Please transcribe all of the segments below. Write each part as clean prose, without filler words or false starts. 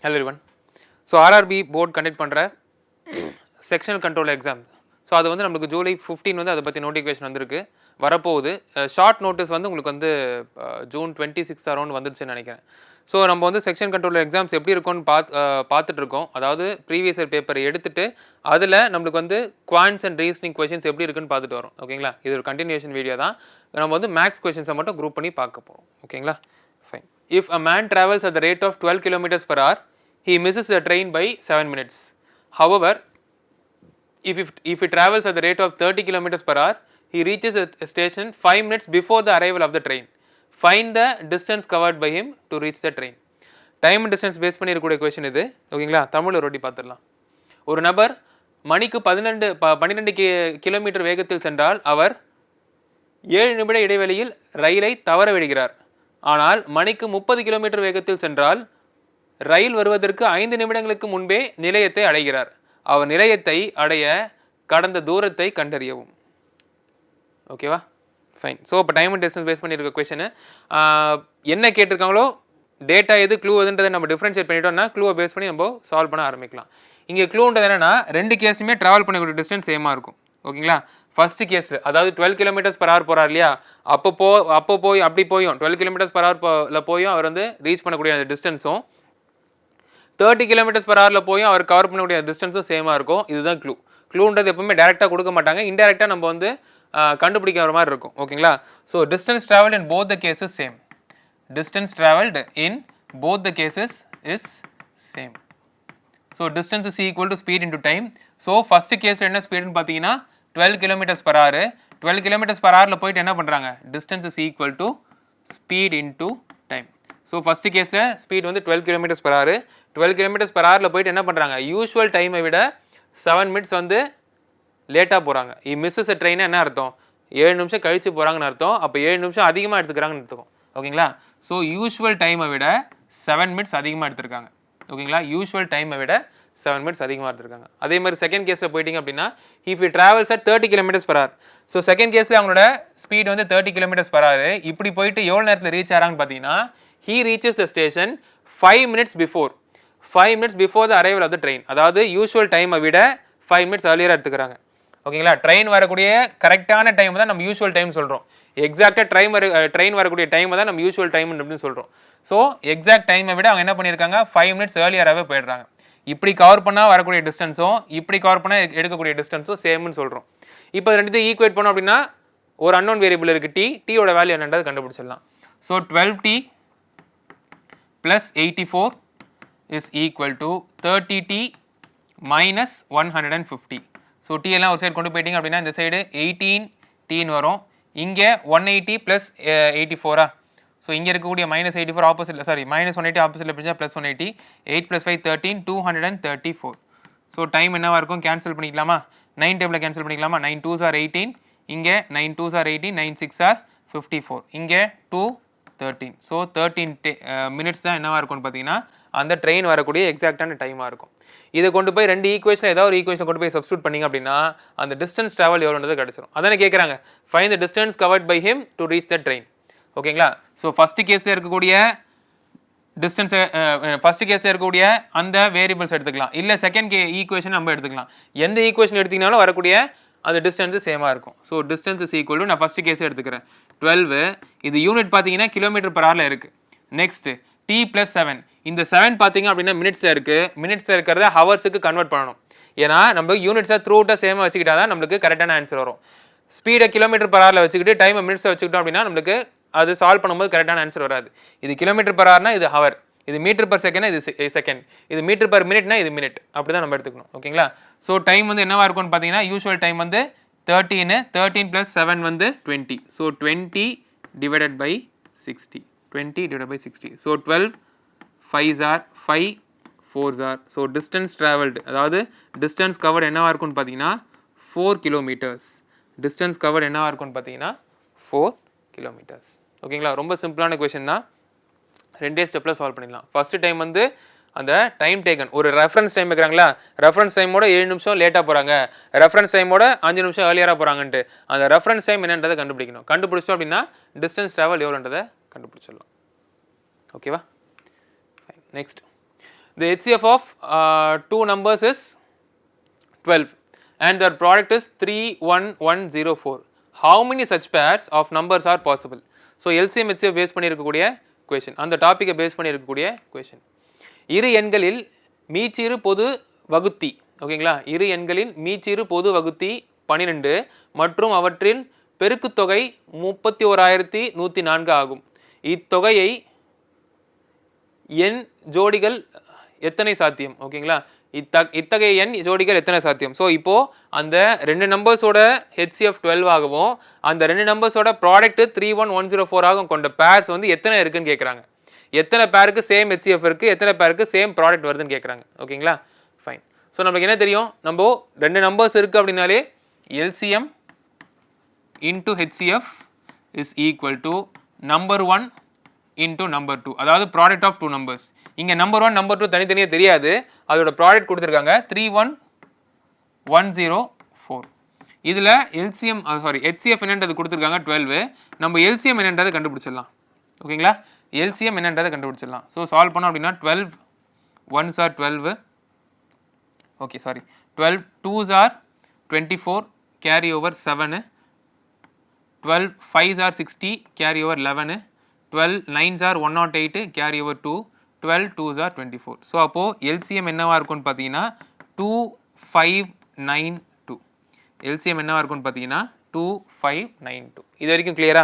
Hello everyone. So RRB board conduct பண்ணுற sectional control exam. So அது வந்து நம்மளுக்கு ஜூலை 15 வந்து அதை பற்றி நோட்டிஃபிகேஷன் வந்திருக்கு, வரப்போகுது. ஷார்ட் நோட்டீஸ் வந்து உங்களுக்கு வந்து ஜூன் 26 அரௌண்ட் வந்துருச்சுன்னு நினைக்கிறேன். ஸோ நம்ம வந்து செக்ஷன் கண்ட்ரோல் எக்ஸாம்ஸ் எப்படி இருக்கும்னு பார்த்துட்ருக்கோம். அதாவது ப்ரீவியஸ் இயர் பேப்பர் எடுத்துகிட்டு அதில் நம்மளுக்கு வந்து குவான்ஸ் அண்ட் ரீசனிங் கொஷின்ஸ் எப்படி இருக்குன்னு பார்த்துட்டு வரோம். ஓகேங்களா, இது ஒரு கண்டினியூஷன் வீடியோ தான். நம்ம வந்து மேக்ஸ் கொஷின்ஸை மட்டும் குரூப் பண்ணி பார்க்க போகிறோம். ஓகேங்களா, fine. If a man travels at the rate of 12 km per hour, he misses the train by 7 minutes. However, if he travels at the rate of 30 km per hour, he reaches a station 5 minutes before the arrival of the train. Find the distance covered by him to reach the train. Time and distance base பண்ணி இருக்கக்கூடிய question இது. ஓகேங்களா, தமிழ் ஒரு வாட்டி பார்த்துடலாம். ஒரு நபர் மணிக்கு 12 கிலோமீட்டர் வேகத்தில் சென்றால் அவர் 7 நிமிட இடைவெளியில் ரயிலை தவற விடுகிறார். ஆனால் மணிக்கு 30 கிலோமீட்டர் வேகத்தில் சென்றால் ரயில் வருவதற்கு 5 நிமிடங்களுக்கு முன்பே நிலையத்தை அடைகிறார். அவர் நிலையத்தை அடைய கடந்த தூரத்தை கண்டறியவும். ஓகேவா, ஃபைன். ஸோ இப்போ டைம் அண்ட் டிஸ்டன்ஸ் பேஸ் பண்ணியிருக்க கொஸ்டின் என்ன கேட்டிருக்காங்களோ, டேட்டா எது க்ளூ எதுன்றதை நம்ம டிஃப்ரென்ஷியேட் பண்ணிட்டோம்னா க்ளூவை பேஸ் பண்ணி நம்ம சால்வ் பண்ண ஆரம்பிக்கலாம். இங்கே க்ளூன்றது என்னென்னா, ரெண்டு கேஸுமே ட்ராவல் பண்ணக்கூடிய டிஸ்டன்ஸ் சேமாக இருக்கும். ஓகேங்களா, ஃபர்ஸ்ட் கேஸில் அதாவது 12 கிலோமீட்டர்ஸ் பர் ஹவர் போகிறார் இல்லையா, அப்போ போய் அப்படி போயும் 12 கிலோமீட்டர்ஸ் பர் ஹவரில் போயும் அவர் வந்து ரீச் பண்ணக்கூடிய அந்த டிஸ்டன்ஸும் 30 கிலோமீட்டர்ஸ் பர் ஹவரில் போயும் அவர் கவர் பண்ணக்கூடிய டிஸ்டன்ஸும் சேமாக இருக்கும். இதுதான் க்ளூ. க்ளூன்றது எப்பவுமே டேரெக்டாக கொடுக்க மாட்டாங்க, இன்டெரக்டாக நம்ம வந்து கண்டுபிடிக்கிற மாதிரி இருக்கும். ஓகேங்களா, so distance travelled in both the cases same. Distance travelled in both the cases is same. So distance is equal to speed into time. So first கேஸில் என்ன ஸ்பீடுன்னு பார்த்தீங்கன்னா 12 kilometres per hour. 12 kilometres per ஹவரில் போயிட்டு என்ன பண்ணுறாங்க, distance is equal to speed into time. So first கேஸில் speed வந்து 12 kilometres per hour. 12 kilometres per ஹவரில் போயிட்டு என்ன பண்ணுறாங்க, யூஸ்வல் டைமை விட 7 மினிட்ஸ் வந்து லேட்டாக போகிறாங்க. மிஸ்ஸஸ் அ ட்ரெயினை என்ன அர்த்தம், 7 நிமிஷம் கழித்து போகிறாங்கன்னு அர்த்தம். அப்போ 7 நிமிஷம் அதிகமாக எடுத்துக்கிறாங்கன்னு எடுத்துக்கும். ஓகேங்களா, ஸோ யூஸ்வல் டைமை விட 7 மினிட்ஸ் அதிகமாக எடுத்திருக்காங்க. ஓகேங்களா, யூஸ்வல் டைமை விட 7 மினிட்ஸ் அதிகமாக எடுத்திருக்காங்க. அதே மாதிரி செகண்ட் கேஸில் போயிட்டிங்க அப்படின்னா, if he travels at 30 kilometres per hour. So second கேஸில் அவங்களோட ஸ்பீட் வந்து 30 கிலோமீட்டர்ஸ் பர் ஹவர். இப்படி போயிட்டு எவ்வளோ நேரத்தில் ரீச் ஆகிறாங்கன்னு பார்த்தீங்கன்னா, he reaches the station 5 minutes before the arrival of the train. அதாவது யூஸ்வல் டைமை விட 5 மினிட்ஸ் ஏர்லியராக எடுத்துக்கிறாங்க. ஓகேங்களா, ட்ரெயின் வரக்கூடிய கரெக்டான டைம் தான் நம்ம யூஸ்வல் டைம் சொல்கிறோம். எக்ஸாக்டாக ட்ரெயின் வரக்கூடிய டைமை தான் நம்ம யூஸ்வல் டைம் அப்படின்னு சொல்கிறோம். ஸோ எக்ஸாக்ட் டைமை விட அவங்க என்ன பண்ணியிருக்காங்க, 5 மினிட்ஸ் ஏர்லியராகவே போயிடுறாங்க. இப்படி கவர் பண்ணால் வரக்கூடிய டிஸ்டன்ஸும் இப்படி கவர் பண்ணால் எடுக்கக்கூடிய டிஸ்டன்ஸும் சேம்னு சொல்கிறோம். இப்போ ரெண்டுத்தையும் ஈக்குவேட் பண்ணோம் அப்படின்னா ஒரு அன்னோன் வேரியபிள் இருக்குது டீயோட வேல்யூ என்னன்றது கண்டுபிடிச்சிடலாம். So 12t + 84 is equal to 30t minus 150. So T எல்லாம் ஒரு சைடு கொண்டு போயிட்டீங்க அப்படின்னா இந்த சைடு 18t வரும். இங்கே 180 + 84. ஸோ இங்கே இருக்கக்கூடிய -84 ஆப்போசிட்டில் -180 ஆப்போசிட்டில் பிடிச்சா +180. 8 + 5 13, 234. ஸோ டைம் என்னவாக இருக்கும், கேன்சல் பண்ணிக்கலாமா, 9 டேபிளில் கேன்சல் பண்ணிக்கலாமா. 9 2s are 18, இங்கே 9 2s are 18, 9 6s are 54, இங்கே 2 13. ஸோ 13 மினிட்ஸ் தான் என்னவாக இருக்கும்னு பார்த்தீங்கன்னா அந்த ட்ரெயின் வரக்கூடிய எக்ஸாக்டான டைமாக இருக்கும். இதை கொண்டு போய் ரெண்டு ஈக்குவேஷன் ஏதாவது ஒரு ஈக்குவேஷன் கொண்டு போய் சப்ஸ்டியூட் பண்ணிங்க அப்படின்னா அந்த டிஸ்டன்ஸ் ட்ராவல் எவ்வளோன்றது கிடச்சிரும். அதானே கேட்குறாங்க, find the distance covered by him to reach the train. ஓகேங்களா, ஸோ ஃபஸ்ட்டு கேஸில் இருக்கக்கூடிய டிஸ்டன்ஸை ஃபஸ்ட்டு கேஸில் இருக்கக்கூடிய அந்த வேரியபிள்ஸ் எடுத்துக்கலாம், இல்லை செகண்ட் ஈக்குவேஷன் நம்ம எடுத்துக்கலாம். எந்த ஈக்குவேஷன் எடுத்திங்கனாலும் வரக்கூடிய அந்த டிஸ்டன்ஸு சேமாக இருக்கும். So distance is equal to, நான் ஃபஸ்ட்டு கேஸே எடுத்துக்கிறேன் 12. இது யூனிட் பார்த்தீங்கன்னா கிலோமீட்டர் பர் ஹவரில் இருக்குது. Next t + 7. இந்த 7 பார்த்தீங்க அப்படின்னா மினிட்ஸில் இருக்குது. மினிட்ஸில் இருக்கிறத ஹவர்ஸுக்கு கன்வெர்ட் பண்ணணும். ஏன்னா நம்ம யூனிட்ஸாக த்ரூ அவுட்டாக சேமாக வச்சுக்கிட்டா தான் நம்மளுக்கு கரெக்டான ஆன்சர் வரும். ஸ்பீடை கிலோமீட்டர் பர் ஹவரில் வச்சுக்கிட்டு டைமை மினிட்ஸை வச்சுக்கிட்டோம் அப்படின்னா நம்மளுக்கு அது சால்வ் பண்ணும்போது கரெக்டான ஆன்சர் வராது. இது கிலோமீட்டர் பர் ஹவர்னா இது ஹவர், இது மீட்டர் பர் செகண்ட்னா இது செகண்ட், இது மீட்டர் பர் மினிட்னா இது மினிட். அப்படி தான் நம்ம எடுத்துக்கணும். ஓகேங்களா, ஸோ டைம் வந்து என்னவாக இருக்கும்னு பார்த்தீங்கன்னா யூஸ்வல் டைம் வந்து 13 + 7 வந்து 20. So 20 divided by 60. 20 divided by 60. So 12 5s are 5, 4s are. So distance travelled அதாவது டிஸ்டன்ஸ் கவர்டு என்னவாக இருக்கும்னு பார்த்தீங்கன்னா 4 கிலோமீட்டர்ஸ். டிஸ்டன்ஸ் கவர்டு என்னவாக இருக்கும்னு பார்த்தீங்கன்னா 4 கிலோமீட்டர்ஸ். ஓகேங்களா, ரொம்ப சிம்பிளான கொஷின் தான், ரெண்டே ஸ்டெப்பில் சால்வ் பண்ணிடலாம். ஃபஸ்ட்டு டைம் வந்து அந்த டைம் டேக்கன், ஒரு ரெஃபரன்ஸ் டைம் வைக்கிறாங்களா, ரெஃபரன்ஸ் டைமோட 7 நிமிஷம் லேட்டாக போகிறாங்க, ரெஃபரன்ஸ் டைமோட 5 நிமிஷம் ஏர்லியராக போகிறாங்கன்ட்டு அந்த ரெஃபரன்ஸ் டைம் என்னன்றதை கண்டுபிடிக்கணும். கண்டுபிடிச்சோம் அப்படின்னா டிஸ்டன்ஸ் ட்ராவல் எவ்வளோன்றதை கண்டுபிடிச்சிடலாம். ஓகேவா, next the HCF of two numbers is 12 and their product is 31104. How many such pairs of numbers are possible? So LCM HCF base பண்ணி இருக்கக்கூடிய question, அந்த டாபிக்கை பேஸ் பண்ணி இருக்கக்கூடிய question. இரு எண்களில் மீச்சிறு பொது வகுத்தி, ஓகேங்களா, இரு எண்களின் மீச்சிறு பொது வகுத்தி 12 மற்றும் அவற்றின் பெருக்குத்தொகை 31104 ஆகும். இத்தொகையை எண் ஜோடிகள் எத்தனை சாத்தியம், ஓகேங்களா, இத்தகைய எண் ஜோடிகள் எத்தனை சாத்தியம். ஸோ இப்போது அந்த ரெண்டு நம்பர்ஸோட HCF 12 ஆகவும் அந்த ரெண்டு நம்பர்ஸோட ப்ராடக்ட் 31104 ஆகும் கொண்ட பேர்ஸ் வந்து எத்தனை இருக்குன்னு கேட்குறாங்க. எத்தனை பேருக்கு சேம் HCF இருக்குது, எத்தனை பேருக்கு சேம் ப்ராடக்ட் வருதுன்னு கேட்குறாங்க, ஓகேங்களா, ஃபைன். ஸோ நமக்கு என்ன தெரியும், நம்ம ரெண்டு நம்பர்ஸ் இருக்குது அப்படின்னாலே LCM into HCF is equal to number 1 into number 2, அதாவது ப்ராடக்ட் ஆஃப் டூ நம்பர்ஸ். இங்கே நம்பர் 1 நம்பர் 2 தனித்தனியாக தெரியாது, அதோட ப்ராடக்ட் கொடுத்துருக்காங்க 31104. இதில் LCM HCF என்னன்றது கொடுத்துருக்காங்க 12, நம்ம LCM என்னன்றதை கண்டுபிடிச்சிடலாம், ஓகேங்களா, LCM என்னன்றதை கண்டுபிடிச்சிடலாம். ஸோ சால்வ் பண்ணோம் அப்படின்னா 12 1s are 12, okay sorry 12 2s are 24 carry over 7, 12 5s are 60 carry over 11, 12 9s are 108 carry over 2, 12 2s are 24. So அப்போது LCM என்னவாக இருக்கும்னு பார்த்தீங்கன்னா 2592. LCM என்னவாக இருக்கும்னு பார்த்தீங்கன்னா 2592. இது வரைக்கும் கிளியரா?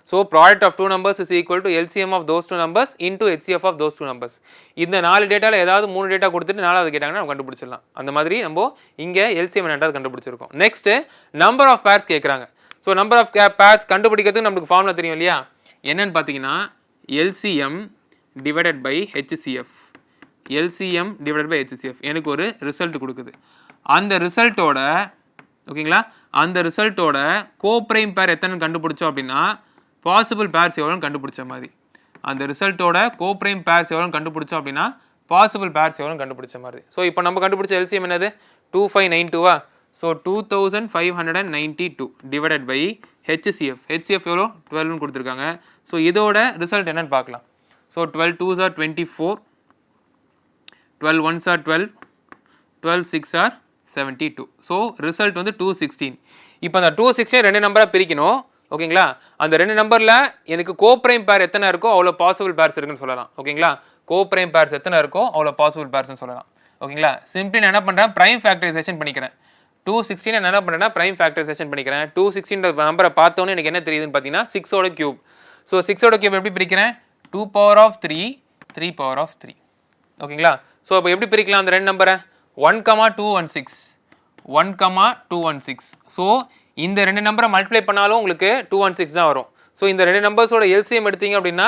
So product of two numbers is equal to LCM of those two numbers into HCF of those two numbers. இந்த 4 டேட்டாவில் ஏதாவது 3 டேட்டா கொடுத்துட்டு 4வது கேட்டாங்கன்னா நம்ம கண்டுபிடிச்சிடலாம். அந்த மாதிரி நம்ம இங்கே LCM என்னன்றது கண்டுபிடிச்சிருக்கோம். நெக்ஸ்ட்டு நம்பர் ஆஃப் பேர்ஸ் கேட்குறாங்க. ஸோ நம்பர் ஆஃப் பேர்ஸ் கண்டுபிடிக்கிறதுக்கு நம்மளுக்கு ஃபார்முலா தெரியும் இல்லையா, என்னன்னு பார்த்தீங்கன்னா LCM divided by HCF. LCM divided by HCF எனக்கு ஒரு ரிசல்ட் கொடுக்குது. அந்த ரிசல்ட்டோட, ஓகேங்களா, அந்த ரிசல்ட்டோட கோப்ரைம் பேர் எத்தனை கண்டுபிடிச்சோம் அப்படின்னா பாசிபிள் பேர்ஸ் எவ்வளோன்னு கண்டுபிடிச்ச மாதிரி. அந்த ரிசல்ட்டோட கோப்ரைம் பேர்ஸ் எவ்வளோன்னு கண்டுபிடிச்சோம் அப்படின்னா பாசிபிள் பேர்ஸ் எவ்வளோன்னு கண்டுபிடிச்ச மாதிரி. ஸோ இப்போ நம்ம கண்டுபிடிச்ச LCM என்னது 2592வா. So 2592 divided by HCF. HCF எவ்வளோ 12ன்னு கொடுத்துருக்காங்க. ஸோ இதோட ரிசல்ட் என்னன்னு பார்க்கலாம். So 12 2s are 24, 12 1s are 12, 12 6 are 72. So result வந்து 216. இப்போ அந்த 216 ரெண்டு நம்பராக பிரிக்கணும், ஓகேங்களா. அந்த ரெண்டு நம்பரில் எனக்கு கோப்ரைம் பேர் எத்தனை இருக்கோ அவ்வளோ பாசிபிள் பேர்ஸ் இருக்குன்னு சொல்லலாம், ஓகேங்களா. கோப்ரைம் பேர்ஸ் எத்தனை இருக்கோ அவ்வளோ பாசிபிள் பேர்ஸ்னு சொல்லலாம், ஓகேங்களா. சிம்பிளி நான் என்ன பண்ணுறேன், ப்ரைம் ஃபேக்டரைசேஷன் பண்ணிக்கிறேன். 216 நான் என்ன பண்ணுறேன்னா ப்ரைம் ஃபேக்டரைசேஷன் பண்ணிக்கிறேன். 216 நம்பரை பார்த்தோன்னே எனக்கு என்ன தெரியுதுன்னு பார்த்தீங்கன்னா 6ஓட கியூப். ஸோ 6ஓட கியூப் எப்படி பிரிக்கிறேன், 2 power of 3 3 power of 3, ஓகேங்களா. ஸோ அப்போ எப்படி பிரிக்கலாம் அந்த ரெண்டு நம்பரை, 1,216 1,216. ஸோ இந்த ரெண்டு நம்பரை மல்டிப்ளை பண்ணாலும் உங்களுக்கு 216 தான் வரும். ஸோ இந்த ரெண்டு நம்பர்ஸோட LCM எடுத்தீங்க அப்படின்னா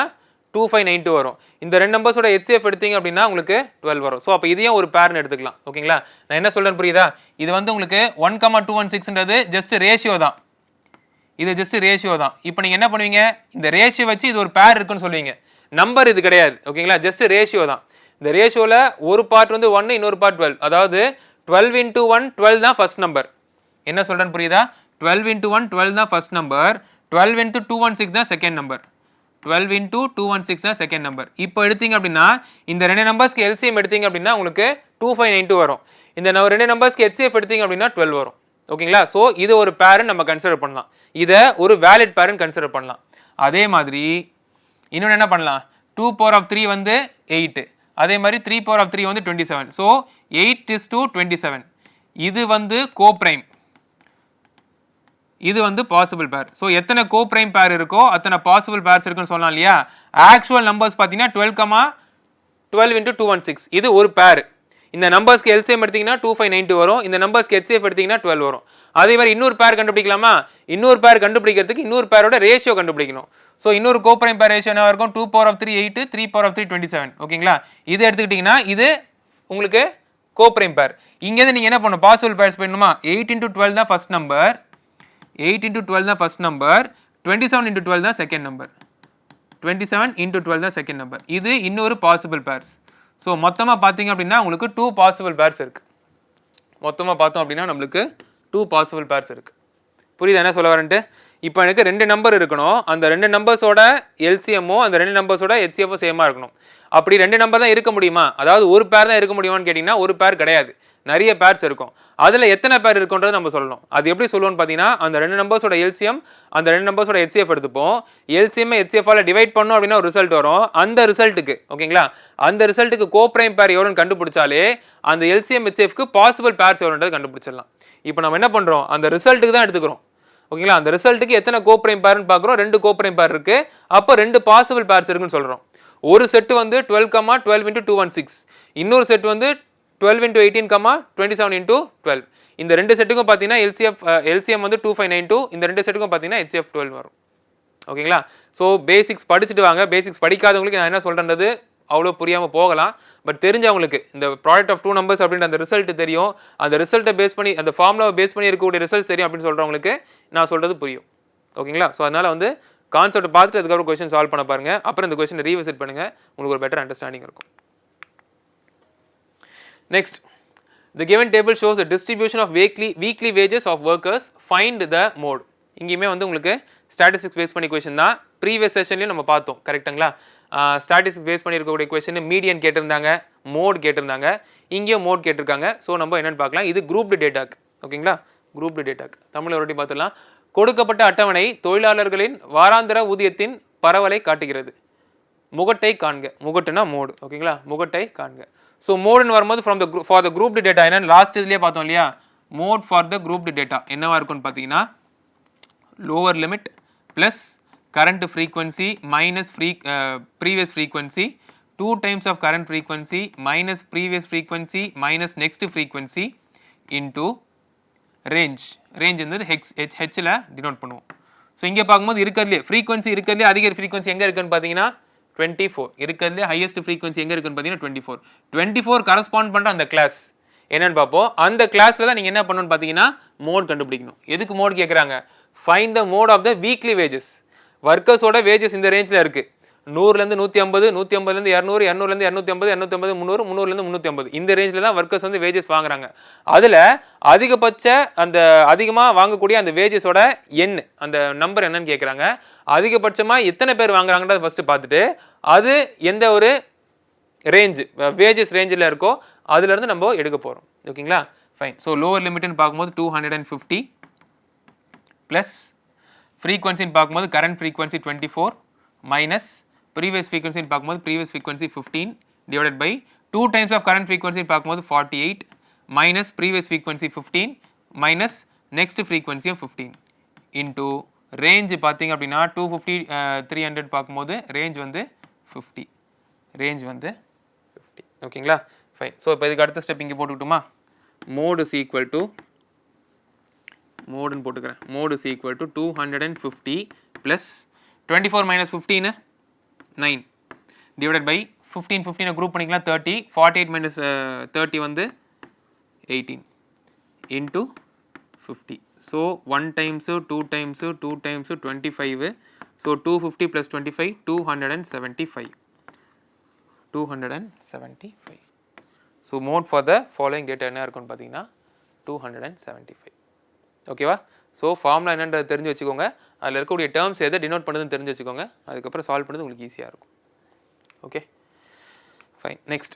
2592 வரும். இந்த ரெண்டு நம்பர்ஸோட HCF எடுத்தீங்க அப்படின்னா உங்களுக்கு 12 வரும். ஸோ அப்போ இதையும் ஒரு பேர்னு எடுத்துக்கலாம், ஓகேங்களா. நான் என்ன சொல்கிறேன் புரியுதா, இது வந்து உங்களுக்கு 1,216ன்றது ஜஸ்ட் ரேஷியோ தான், இது ஜஸ்ட் ரேஷியோ தான். இப்போ நீங்கள் என்ன பண்ணுவீங்க, இந்த ரேஷியோ வச்சு இது ஒரு பேர் இருக்குன்னு சொல்லுவீங்க, நம்பர் இது கிடையாது, ஓகேங்களா, ஜஸ்ட் ரேஷியோ தான். இந்த ரேஷியோவில் ஒரு பார்ட் வந்து 1, இன்னொரு பார்ட் 12, அதாவது 12 into 1 12 தான் ஃபர்ஸ்ட் நம்பர். என்ன சொல்கிறேன்னு புரியுதா, 12 into 1 12 தான் ஃபர்ஸ்ட் நம்பர், 12 into 216 தான் செகண்ட் நம்பர், 12 into 216 தான் செகண்ட் நம்பர். இப்போ எடுத்தீங்க அப்படின்னா இந்த ரெண்டு நம்பர்ஸ்க்கு LCM எடுத்தீங்க அப்படின்னா உங்களுக்கு 2592 வரும். இந்த ரெண்டு நம்பர்ஸ்க்கு HCF எடுத்தீங்க அப்படின்னா 12 வரும், ஓகேங்களா. ஸோ இது ஒரு பேருன்னு நம்ம கன்சிடர் பண்ணலாம், இதை ஒரு வேலிட் பேருன்னு கன்சிடர் பண்ணலாம். அதே மாதிரி இன்னொன்று என்ன பண்ணலாம், 2 power of 3 வந்து 8, அதே மாதிரி 3 power of 3 வந்து 27. ஸோ 8:27 இது வந்து கோப்ரைம், இது வந்து பாசிபிள் பேர். ஸோ எத்தனை கோப்ரைம் பேர் இருக்கோ அத்தனை பாசிபிள் பேர்ஸ் இருக்குன்னு சொல்லலாம் இல்லையா. ஆக்சுவல் நம்பர்ஸ் பார்த்தீங்கன்னா 12 into 216 இது ஒரு பேர். இந்த நம்பர்ஸ்க்கு LCM எடுத்தீங்கன்னா 2592 வரும், இந்த நம்பர்ஸ்க்கு HCF எடுத்தீங்கன்னா 12 வரும். அதே மாதிரி இன்னொரு பேர் கண்டுபிடிக்கலாமா, இன்னொரு பேர் கண்டுபிடிக்கிறதுக்கு இன்னொரு பேரோட ரேஷியோ கண்டுபிடிக்கணும். ஸோ இன்னொரு கோப்ரைம் பேர் ரேஷியோ என்ன இருக்கும், 2 power of 3 8, 3 power of 3 27, ஓகேங்களா. இது எடுத்துக்கிட்டிங்கன்னா இது உங்களுக்கு கோப்ரைம் பேர். இங்கேருந்து நீங்கள் என்ன பண்ணணும், பாசிபிள் பேர்ஸ் பண்ணணுமா, 8 into 12 தான் ஃபர்ஸ்ட் நம்பர், 8 into 12 தான் ஃபர்ஸ்ட் நம்பர், 27 into 12 தான் செகண்ட் நம்பர், 27 into 12 தான் செகண்ட் நம்பர். இது இன்னொரு பாசிபிள் பேர்ஸ். ஸோ மொத்தமாக பார்த்தீங்க அப்படின்னா உங்களுக்கு 2 பாசிபிள் பேர்ஸ் இருக்குது. மொத்தமாக பார்த்தோம் அப்படின்னா நம்மளுக்கு 2 பாசிபிள் பேர்ஸ் இருக்குது. புரியுது என்ன சொல்ல வரேன்ட்டு. இப்போ எனக்கு ரெண்டு நம்பர் இருக்கணும், அந்த ரெண்டு நம்பர்ஸோட LCMோ அந்த ரெண்டு நம்பர்ஸோட HCFோ சேமாக இருக்கணும். அப்படி 2 நம்பர் தான் இருக்க முடியுமா, அதாவது ஒரு பேர் தான் இருக்க முடியுமான்னு கேட்டிங்கன்னா ஒரு பேர் கிடையாது, நிறைய பேர்ஸ் இருக்கும். அதில் எத்தனை பேர் இருக்குன்றதை நம்ம சொல்லணும். அது எப்படி சொல்லுவோம்னு பார்த்தீங்கன்னா, அந்த 2 நம்பர்ஸோட எல்சிஎம், அந்த 2 நம்பர்ஸோட ஹெச்சிஎஃப் எடுத்துப்போம். எல்சிஎம் ஹெச்சிஎஃபால் டிவைட் பண்ணோம் அப்படின்னா ஒரு ரிசல்ட் வரும். அந்த ரிசல்ட்டுக்கு ஓகேங்களா, அந்த ரிசல்ட்டுக்கு கோப்ரைம் பேர் எவ்வளோன்னு கண்டுபிடிச்சாலே அந்த எல்சிஎம் ஹெச்சிஎஃப்க்கு பாசிபிள் பேர்ஸ் எவ்வளோன்றது கண்டுபிடிச்சிடலாம். இப்போ நம்ம என்ன பண்ணுறோம், அந்த ரிசல்ட்டுக்கு தான் எடுத்துக்கிறோம் ஓகேங்களா. அந்த ரிசல்ட்டுக்கு எத்தனை கோப்ரைம் பேர்னு பார்க்குறோம், 2 கோப்ரைம் பேர் இருக்குது, அப்போ 2 பாசிபிள் பேர்ஸ் இருக்குன்னு சொல்கிறோம். ஒரு செட்டு வந்து 12, 12 × 216, இன்னொரு செட் வந்து 12 × 18, 27 × 12. இந்த 2 செட்டுக்கும் பார்த்தீங்கன்னா எல்சிஎம் வந்து 2592, இந்த 2 செட்டுக்கும் பார்த்தீங்கன்னா ஹெச்சிஎஃப் 12 வரும் ஓகேங்களா. ஸோ பேசிக்ஸ் படிச்சுட்டு வாங்க. பேசிக்ஸ் படிக்காதவங்களுக்கு நான் என்ன சொல்கிறது அவ்வளோ புரியாமல் போகலாம். பட் தெரிஞ்சவங்களுக்கு இந்த ப்ராடக்ட் ஆஃப் 2 நம்பர்ஸ் அப்படின்ற அந்த ரிசல்ட் தெரியும், அந்த ரிசல்ட்டை பேஸ் பண்ணி அந்த ஃபார்முலாவை பேஸ் பண்ணி இருக்கக்கூடிய ரிசல்ட்ஸ் தெரியும் அப்படின்னு சொல்கிறவங்களுக்கு நான் சொல்கிறது புரியும் ஓகேங்களா. ஸோ அதனால் வந்து கான்செப்ட் பார்த்துட்டு அதுக்கப்புறம் கொஸ்டின் சால்வ் பண்ண பாருங்கள். அப்புறம் இந்த கொஸ்டினை ரீவிசிட் பண்ணுங்கள், உங்களுக்கு ஒரு பெட்டர் அண்டர்ஸ்டாண்டிங் இருக்கும். Next, the given table shows the distribution of weekly wages of workers. Find the mode. இங்கேயுமே வந்து உங்களுக்கு ஸ்டாட்டிஸ்டிக்ஸ் பேஸ் பண்ணி கொஸ்டின் தான். ப்ரீவியஸ் செஷன்லையும் நம்ம பார்த்தோம் கரெக்டுங்களா. ஸ்டாட்டிஸ்டிக்ஸ் பேஸ் பண்ணி இருக்கக்கூடிய கொஸ்டின் மீடியன் கேட்டிருந்தாங்க, மோட் கேட்டிருந்தாங்க, இங்கேயும் மோட் கேட்டிருக்காங்க. ஸோ நம்ம என்னென்னு பார்க்கலாம். இது குரூப்டு டேட்டாக்கு ஓகேங்களா, குரூப்டு டேட்டாக்கு தமிழ் ஒருட்டி பார்த்துடலாம். கொடுக்கப்பட்ட அட்டவணை தொழிலாளர்களின் வாராந்திர ஊதியத்தின் பரவலை காட்டுகிறது. முகட்டை காண்க. முகட்டுனா மோடு ஓகேங்களா, முகட்டை காண்க. ஸோ மோடுன்னு வரும்போது ஃபார் த குரூப்டு டேட்டா என்னன்னு லாஸ்ட் இதுலேயே பார்த்தோம் இல்லையா, mode for the grouped data என்னவா இருக்குன்னு பார்த்தீங்கன்னா lower limit plus current frequency minus previous frequency 2 times of current frequency minus previous frequency minus next frequency into range. Range வந்து ஹெச்சில் டினோட் பண்ணுவோம். ஸோ இங்கே பார்க்கும்போது இருக்கிறதுலே ஃப்ரீக்வன்சி இருக்கிறதுலே அதிக ஃப்ரீக்வன்சி எங்கே இருக்குன்னு பார்த்தீங்கன்னா 24, இருக்கிறதுலே ஹையஸ்ட் ஃப்ரீக்வன்சி எங்கே இருக்குன்னு பார்த்தீங்கன்னா 24. 24 கரஸ்பாண்ட் பண்ணுற அந்த கிளாஸ் என்னன்னு பார்ப்போம். அந்த கிளாஸில் தான் நீங்கள் என்ன பண்ணணும்னு பார்த்தீங்கன்னா மோட் கண்டுபிடிக்கணும். எதுக்கு மோட் கேட்குறாங்க, find the mode of the weekly wages. ஒர்க்கர்ஸோட வேஜஸ் இந்த ரேஞ்சில் இருக்குது, 100லேருந்து 150, 150லேருந்து 200, 200லேருந்து 250, 250 300, 300லேருந்து 350, இந்த ரேஞ்சில் தான் ஒர்க்கர்ஸ் வந்து வேஜஸ் வாங்குறாங்க. அதில் அதிகபட்ச அந்த அதிகமாக வாங்கக்கூடிய அந்த வேஜஸோட எண் அந்த நம்பர் என்னன்னு கேட்குறாங்க. அதிகபட்சமாக எத்தனை பேர் வாங்குறாங்கன்றத ஃபஸ்ட்டு பார்த்துட்டு அது எந்த ஒரு ரேஞ்சு வேஜஸ் ரேஞ்சில் இருக்கோ அதுலேருந்து நம்ம எடுக்க போகிறோம் ஓகேங்களா. ஃபைன். ஸோ லோவர் லிமிட்னு பார்க்கும்போது 250 ப்ளஸ் ஃப்ரீக்வன்சின்னு பார்க்கும்போது கரண்ட் ஃப்ரீக்வன்சி 24 மைனஸ் ப்ரீவியஸ் ஃப்ரீக்வன்சின்னு பார்க்கும்போது previous frequency 15 divided by 2 times of current ஃப்ரீக்வன்சின்னு பார்க்கும்போது 48 minus previous frequency 15 minus next ஃப்ரீக்வன்சியும் 15 இன்டூ ரேஞ்சு பார்த்தீங்க அப்படின்னா 250 300 பார்க்கும்போது ரேஞ்ச் வந்து 50, ரேஞ்ச் வந்து 50 ஓகேங்களா. ஃபைன். ஸோ இப்போ இதுக்கு அடுத்த ஸ்டெப் இங்கே போட்டுக்கிட்டுமா, மோட் இஸ் ஈக்குவல் டு மோடுன்னு போட்டுக்கிறேன். Mode is equal to 250 plus 24 minus 15 9 divided by 15 group பண்ணிக்கலாம் 30, 48 மைனஸ் 30 வந்து 18 into 50. So 1 times 2 times 2 times 25. So 250 + 25 275. So mode for the following data என்ன இருக்குன்னு பார்த்தீங்கன்னா 275 ஓகேவா. ஸோ ஃபார்முலா என்னன்றது தெரிஞ்சு வச்சுக்கோங்க, அதில் இருக்கக்கூடிய டேர்ம்ஸ் எதை டினோட் பண்ணுறதுன்னு தெரிஞ்சு வச்சுக்கோங்க, அதுக்கப்புறம் சால்வ் பண்ணுறது உங்களுக்கு ஈஸியாக இருக்கும். Okay fine. Next,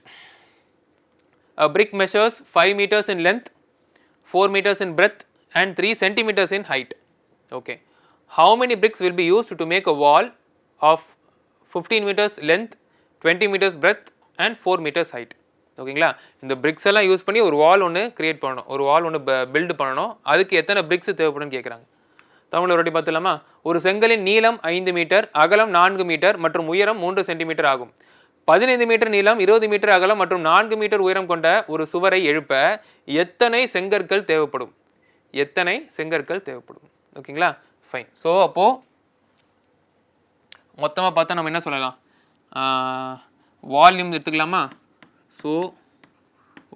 a brick measures 5 meters in length, 4 meters in breadth and 3 centimeters in height. Okay, how many bricks will be used to make a wall of 15 meters length, 20 meters breadth and 4 meters height? ஓகேங்களா. இந்த BRICS எல்லாம் use பண்ணி ஒரு வால் ஒன்று create பண்ணணும், ஒரு வால் ஒன்று build பண்ணணும். அதுக்கு எத்தனை பிரிக்ஸ் தேவைப்படும்னு கேட்குறாங்க. தமிழ் ஒரு வாட்டி பார்த்துலாமா. ஒரு செங்கலின் நீளம் 5 மீட்டர், அகலம் 4 மீட்டர் மற்றும் உயரம் 3 சென்டிமீட்டர் ஆகும். 15 மீட்டர் நீளம், 20 மீட்டர் அகலம் மற்றும் 4 மீட்டர் உயரம் கொண்ட ஒரு சுவரை எழுப்ப எத்தனை செங்கற்கள் தேவைப்படும்? எத்தனை செங்கற்கள் தேவைப்படும்? ஓகேங்களா. ஃபைன். ஸோ அப்போது மொத்தமாக பார்த்தா நம்ம என்ன சொல்லலாம், வால்யூம் எடுத்துக்கலாமா. So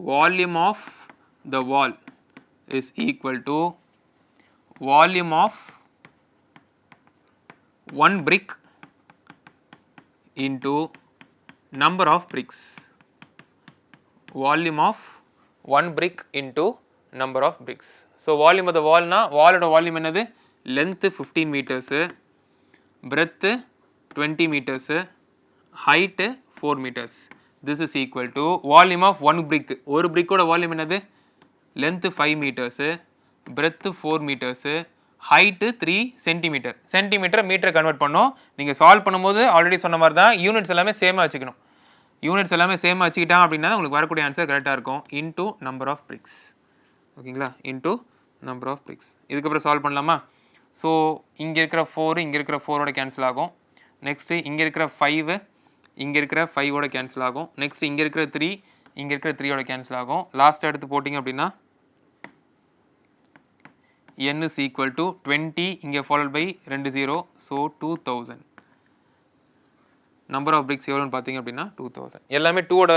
volume of the wall is equal to volume of one brick into number of bricks. Volume of one brick into number of bricks. So volume of the wall na wall oda volume enadhu, length 15 meters, breadth 20 meters, height 4 meters. This is equal to volume of one brick. ஒரு brick-ஓட volume என்னது? Length 5 meters, breadth 4 meters, height 3 centimeter. Centimetre metre convert பண்ணோம். நீங்கள் solve பண்ணும்போது already சொன்ன மாதிரி தான் units எல்லாமே சேமாக வச்சுக்கணும். யூனிட்ஸ் எல்லாமே சேமாக வச்சுக்கிட்டான் அப்படின்னா உங்களுக்கு வரக்கூடிய ஆன்சர் கரெக்டாக இருக்கும். Into number of bricks. ஓகேங்களா? Into number of bricks. இதுக்கப்புறம் சால்வ் பண்ணலாமா? ஸோ இங்கே இருக்கிற 4 இங்கே இருக்கிற 4ஓட கேன்சல் ஆகும். நெக்ஸ்ட்டு இங்கே இருக்கிற 5 இங்கே இருக்கிற 5ஓட கேன்சல் ஆகும். நெக்ஸ்ட் இங்கே இருக்கிற 3 இங்கே இருக்கிற 3ஓட கேன்சல் ஆகும். லாஸ்ட் எடுத்து போட்டிங்க அப்படின்னா n is equal to 20 இங்கே followed by 2 0, so 2000. Number of bricks எவ்வளோன்னு பார்த்தீங்க அப்படின்னா 2000. எல்லாமே 2ஓட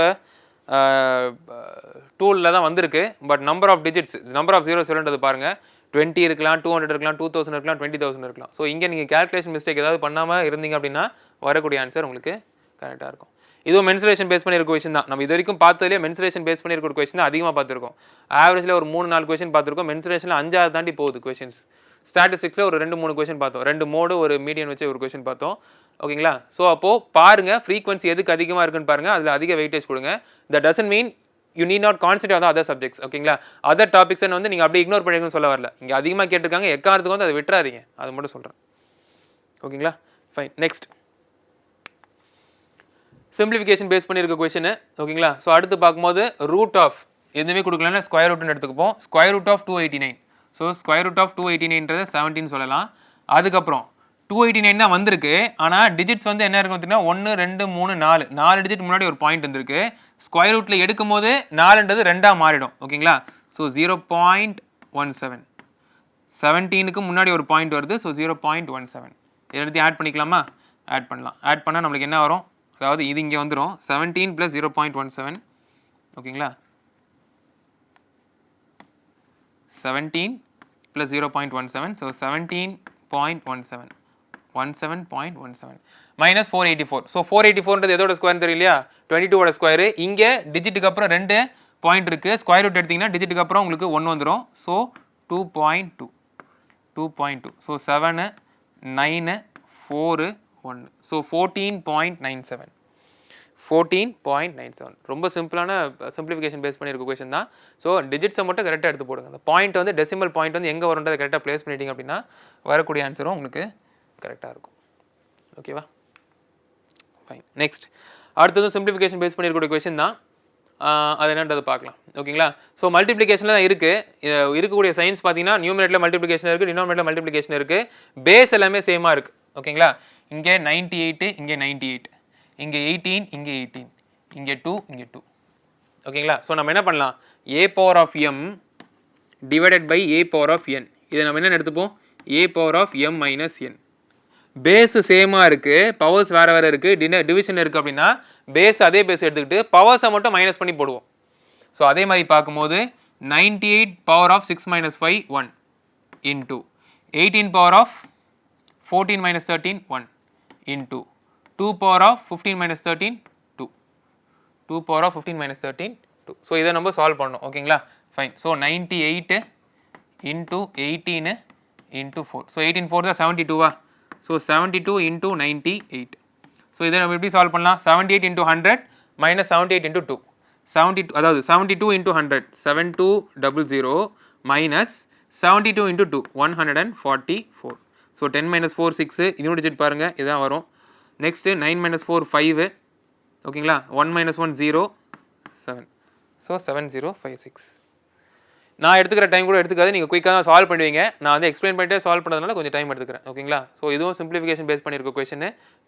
டூலில் தான் வந்திருக்கு. But number of digits number of zeros எவ்வளோன்றது பாருங்கள். 20 இருக்கலாம், 200 இருக்கலாம், 2000 இருக்கலாம், 20,000 இருக்கலாம். ஸோ இங்கே நீங்கள் கேல்குலேஷன் மிஸ்டேக் ஏதாவது பண்ணாமல் இருந்தீங்க அப்படின்னா வரக்கூடிய ஆன்சர் உங்களுக்கு கரெக்டாக இருக்கும். இதுவும் மென்சுரேஷன் பேஸ் பண்ணியிருக்க கொஸ்டின் தான். நம்ம இது வரைக்கும் பார்த்ததுலேயே மென்சுரேஷன் பேஸ் பண்ணியிருக்க கொஸ்டின் தான் அதிகமாக பார்த்துருக்கோம். ஆவரேஜில் ஒரு 3-4 கொஸ்டின் பார்த்துருக்கோம். மென்சுரேஷனில் 5 தாண்டி போகுது கொஸ்டின்ஸ். ஸ்டாட்டிஸ்டிக்ஸில் ஒரு 2-3 கொஸ்டின் பார்த்தோம். 2 மோடு ஒரு மீடியன் வச்சு ஒரு கொஸ்டின் பார்த்தோம். ஓகேங்களா? ஸோ அப்போது பாருங்கள் ஃப்ரீக்வன்சி எதுக்கு அதிகமாக இருக்குன்னு பாருங்கள். அதில் அதிக வெயிட்டேஜ் கொடுங்க. That doesn't mean you need not concentrate on other subjects. ஓகேங்களா? அதர் டாபிக்ஸ் வந்து நீங்கள் அப்படியே இக்னோர் பண்ணிருக்கணும்னு சொல்ல வரல. இங்கே அதிகமாக கேட்டிருக்காங்க, எக்காரத்துக்கு வந்து அதை விட்டுறாதீங்க. அது மட்டும் சொல்கிறேன். ஓகேங்களா? ஃபைன். நெக்ஸ்ட் சிம்பிளிஃபிகேஷன் பேஸ் பண்ணியிருக்க கொஸ்டின். ஓகேங்களா? ஸோ அடுத்து பார்க்கும்போது ரூட் ஆஃப் எதுவுமே கொடுக்கலன்னா ஸ்கொயர் ரூட்னு எடுத்துக்கப்போம். Square root of 289. So square root of 289ன்றது 17 சொல்லலாம். அதுக்கப்புறம் 289 தான் வந்திருக்கு. ஆனால் டிஜிட்ஸ் வந்து என்ன இருக்கும் பார்த்தீங்கன்னா 1 2 3 4 டிஜிட் முன்னாடி ஒரு பாயிண்ட் வந்திருக்கு. ஸ்கொயர் ரூட்டில் எடுக்கும் போது 4ன்றது 2ஆக மாறிடும். ஓகேங்களா? ஸோ 0.17. 17க்கு முன்னாடி ஒரு பாயிண்ட் வருது. ஸோ 0.17 எல்லாத்தையும் ஆட் பண்ணிக்கலாமா? ஆட் பண்ணலாம். ஆட் பண்ணால் நம்மளுக்கு என்ன வரும்? அதாவது இது இங்கே வந்துடும் 17 + 0.17. ஓகேங்களா? 17 + 0.17. So 17.17 17.17 minus 484. ஸோ 484ன்றது எதோட ஸ்கொயர்னு தெரியலையா? 22ஓட ஸ்கொயரு. இங்கே டிஜிட்டுக்கு அப்புறம் 2 பாயிண்ட் இருக்குது. ஸ்கொயர் ரூட் எடுத்திங்கன்னா டிஜிட்டுக்கு அப்புறம் உங்களுக்கு 1 வந்துடும். ஸோ 2.2. ஸோ 7 9 4 1. ஸோ 14.97. 14.97. ரொம்ப சிம்பிளான சிம்பிளிஃபிகேஷன் பேஸ் பண்ணியிருக்க கொஸ்டின் தான். ஸோ டிஜிட்ஸை மட்டும் கரெக்டாக எடுத்து போடுங்க. அந்த பாயிண்ட் வந்து டெசிமல் பாயிண்ட் வந்து எங்கே வரும்ன்றதை கரெக்டாக ப்ளேஸ் பண்ணிட்டீங்க அப்படின்னா வரக்கூடிய ஆன்சரும் உங்களுக்கு கரெக்டாக இருக்கும். ஓகேவா? ஃபைன். நெக்ஸ்ட் அடுத்தது சிம்பிளிஃபிகேஷன் பேஸ் பண்ணியிருக்க கொஸ்டின் தான். அது என்னன்றது பார்க்கலாம். ஓகேங்களா? ஸோ மல்டிப்ளிகேஷனில் தான் இருக்குது. இருக்கக்கூடிய சயின்ஸ் பார்த்தீங்கன்னா நியூமரேட்டரில் மல்டிப்ளிகேஷன் இருக்குது, டினாமினேட்டரில் மல்டிப்ளிகேஷன் இருக்குது. பேஸ் எல்லாமே சேமாக இருக்குது. ஓகேங்களா? இங்கே 98 இங்கே 98, இங்கே 18 இங்கே 18, இங்கே 2 இங்கே 2. ஓகேங்களா? ஸோ நம்ம என்ன பண்ணலாம்? a power of m divided by a power of n. இதை நம்ம என்ன எடுத்துப்போம்? a power of m minus n. Base சேமாக இருக்குது, பவர்ஸ் வேறு வேறு இருக்குது, டிவிஷன் இருக்குது அப்படின்னா பேஸ் அதே பேஸ் எடுத்துக்கிட்டு பவர்ஸை மட்டும் மைனஸ் பண்ணி போடுவோம். ஸோ அதே மாதிரி பார்க்கும்போது 98 power of 6 minus 5 1 into 18 power of 14 minus 13 1 into 2 power of 15 minus 13 2. 2 power of 15 minus 13 2. So இதை நம்ம சால்வ் பண்ணணும். ஓகேங்களா? Fine. So 98 into 18 into 4. So 18 4 தான் 72வா? So 72 into 98. ஸோ இதை நம்ம எப்படி சால்வ் பண்ணலாம்? 78 into 100 minus 78 into 2. 72, அதாவது 72 into 100 7200 minus 72 into 2 144. So 10 minus 4 6. இன்னொரு டிஜிட் பாருங்கள், இதுதான் வரும். Next 9 minus 4 5. ஓகேங்களா? 1 minus 1 0 7. ஸோ 7056. நான் எடுத்துக்கிற டைம் கூட எடுத்துக்காது, நீங்கள் குயிக்காக தான் சால்வ் பண்ணுவீங்க. நான் வந்து எக்ஸ்பிளைன் பண்ணிட்டு சால்வ் பண்ணுறதுனால கொஞ்சம் டைம் எடுத்துக்கிறேன். ஓகேங்களா? ஸோ இதுவும் சிம்பிளிஃபிகேஷன் பேஸ் பண்ணியிருக்க கொஸ்டின்.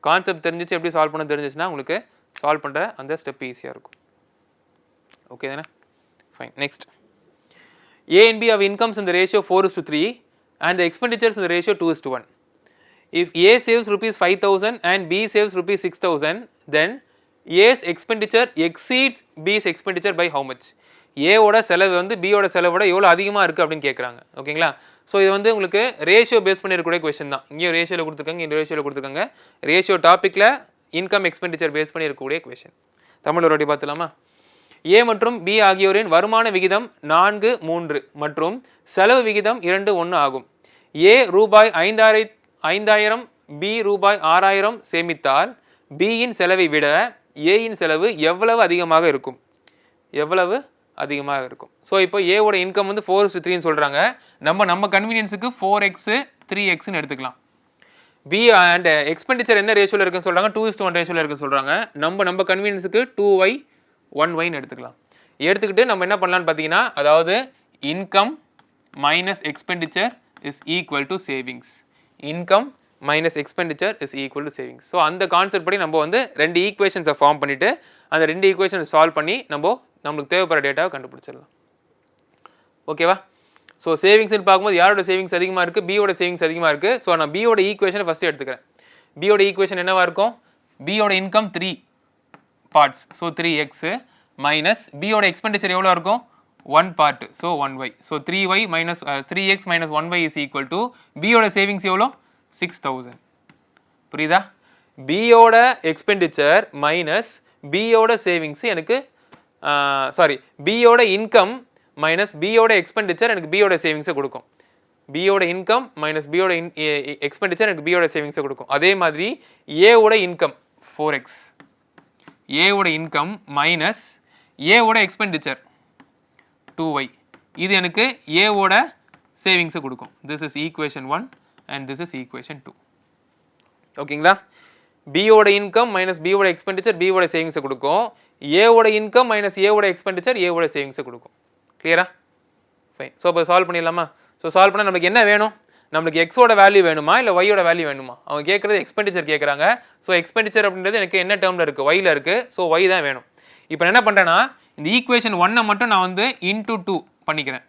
கான்செப்ட் தெரிஞ்சிச்சு, எப்படி சால்வ் பண்ண தெரிஞ்சிச்சுன்னா உங்களுக்கு சால்வ் பண்ணுற அந்த ஸ்டெப் ஈஸியாக இருக்கும். ஓகே தானே? Fine. Next A and B have incomes in the ratio 4:3 and the expenditures in the ratio 2:1. If A saves rupees 5,000 and B saves rupees 6,000, then A's expenditure exceeds B's expenditure by how much? ஏவோட செலவு வந்து பியோட செலவோட எவ்வளோ அதிகமாக இருக்குது அப்படின்னு கேட்குறாங்க. ஓகேங்களா? ஸோ இது வந்து உங்களுக்கு ரேஷியோ பேஸ் பண்ணியிருக்கக்கூடிய கொஸ்டின் தான். இங்கேயும் ரேஷியோவில் கொடுத்துருக்காங்க, இந்த ரேஷியோவில் கொடுத்துருக்காங்க. ரேஷியோ டாப்பிக்கில் இன்கம் எக்ஸ்பெண்டிச்சர் பேஸ் பண்ணி இருக்கக்கூடிய கொஸ்டின். தமிழ் ஒரு வாட்டி பார்த்துலாமா? ஏ மற்றும் பி ஆகியோரின் வருமான விகிதம் 4:3 மற்றும் செலவு விகிதம் 2:1 ஆகும். ஏ ரூபாய் 5,000 பி ரூபாய் 6,000 சேமித்தால் பியின் செலவை விட ஏயின் செலவு எவ்வளவு அதிகமாக இருக்கும் எவ்வளவு அதிகமாக இருக்கும் ஸோ இப்போ ஏவோட இன்கம் வந்து 4:3ன்னு சொல்கிறாங்க நம்ம கன்வீனியன்ஸுக்கு 4x 3xன்னு எடுத்துக்கலாம் பி அண்ட் எக்ஸ்பெண்டிச்சர் என்ன ரேஷியோவில் இருக்குன்னு சொல்கிறாங்க 2:1 ரேஷியோவில் இருக்குன்னு சொல்கிறாங்க நம்ம கன்வீனியன்ஸுக்கு 2y 1yன்னு எடுத்துக்கலாம் எடுத்துக்கிட்டு நம்ம என்ன பண்ணலான்னு பார்த்தீங்கன்னா அதாவது income minus expenditure is equal to savings income minus expenditure is equal to savings so அந்த கான்செப்ட் படி நம்ம வந்து 2 ஈக்குவேஷன்ஸை ஃபார்ம் பண்ணிவிட்டு அந்த 2 ஈக்குவேஷன் சால்வ் பண்ணி நம்மளுக்கு தேவைப்படுற டேட்டாவை கண்டுபிடிச்சிடலாம் ஓகேவா ஸோ சேவிங்ஸ்னு பார்க்கும்போது யாரோட சேவிங்ஸ் அதிகமாக இருக்குது பியோட சேவிங்ஸ் அதிகமாக இருக்குது ஸோ நான் பியோட ஈக்குவேஷனை ஃபஸ்ட்டு எடுத்துக்கிறேன் பியோட ஈக்குவேஷன் என்னவா இருக்கும் பியோட income 3 parts so 3x minus பியோட எக்ஸ்பெண்டிச்சர் எவ்வளோ இருக்கும் 1 part so 1y so 3y minus 3x minus 1y is equal to பியோட சேவிங்ஸ் எவ்வளோ 6000 புரியுதா பியோட எக்ஸ்பெண்டிச்சர் மைனஸ் பியோட சேவிங்ஸ் எனக்கு பியோட இன்கம் மைனஸ் பியோட எக்ஸ்பெண்டிச்சர் எனக்கு பியோட சேவிங்ஸை கொடுக்கும் பியோட இன்கம் மைனஸ் பியோட எக்ஸ்பெண்டிச்சர் எனக்கு பியோட சேவிங்ஸை கொடுக்கும் அதே மாதிரி ஏவோட இன்கம் 4x ஏவோட இன்கம் மைனஸ் ஏவோட எக்ஸ்பெண்டிச்சர் 2y இது எனக்கு ஏவோட சேவிங்ஸை கொடுக்கும் this is equation 1 and this is equation 2 ஓகேங்களா பியோட இன்கம் மைனஸ் பியோட எக்ஸ்பெண்டிச்சர் பியோட சேவிங்ஸை கொடுக்கும் ஏவோட இன்கம் மைனஸ் ஏவோட எக்ஸ்பெண்டிச்சர் ஏவோட சேவிங்ஸை கொடுக்கும் கிளியரா ஃபைன் ஸோ இப்போ சால்வ் பண்ணிடலாமா ஸோ சால்வ் பண்ணால் நமக்கு என்ன வேணும் நம்மளுக்கு எக்ஸோட வேல்யூ வேணுமா இல்லை ஒய்யோட வேல்யூ வேணுமா அவங்க கேட்குறது எக்ஸ்பெண்டிச்சர் கேட்குறாங்க ஸோ எக்ஸ்பெண்டிச்சர் அப்படின்றது எனக்கு என்ன டேர்மில் இருக்குது ஒய்யில் இருக்குது ஸோ ஒய் தான் வேணும் இப்போ என்ன பண்ணுறேன்னா இந்த ஈக்குவேஷன் 1 மட்டும் நான் வந்து இன்டூ 2 பண்ணிக்கிறேன்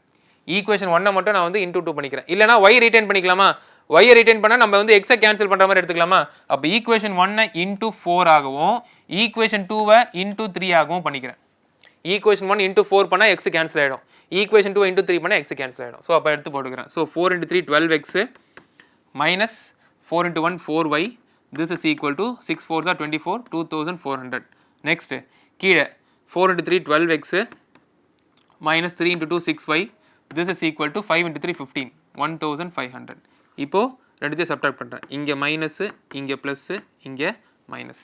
ஈக்குவேஷன் 1 மட்டும் நான் வந்து இன்டூ 2 பண்ணிக்கிறேன் இல்லைனா ஒய் ரிட்டைன் பண்ணிக்கலாமா ஒய்யை ரிட்டைன் பண்ணால் நம்ம வந்து எக்ஸை கேன்சல் பண்ணுற மாதிரி எடுத்துக்கலாமா அப்போ ஈக்குவேஷன் 1 இன்டூ 4 ஆகவும் ஈக்குவேஷன் 2 இன்டூ 3 ஆகவும் பண்ணிக்கிறேன் ஈக்குவேஷன் 1 இன்டூ 4 பண்ணால் எக்ஸ் கேன்சல் ஆகிடும் ஈக்குவேஷன் 2 இன்டூ 3 பண்ணால் எக்ஸ் கேன்சல் ஆகிடும் ஸோ அப்போ எடுத்து போட்டுக்கிறேன் so 4 × 3 12x minus 4 × 1 4y this is equal to 6 4s are 24 2400 next கீழே 4 × 3 12x minus 3 × 2 6y this is equal to 5 × 3 15 1500 இப்போது ரெண்டுத்தையும் சப்ட்ராக்ட் பண்ணுறேன் இங்கே மைனஸு இங்கே ப்ளஸ்ஸு இங்கே மைனஸ்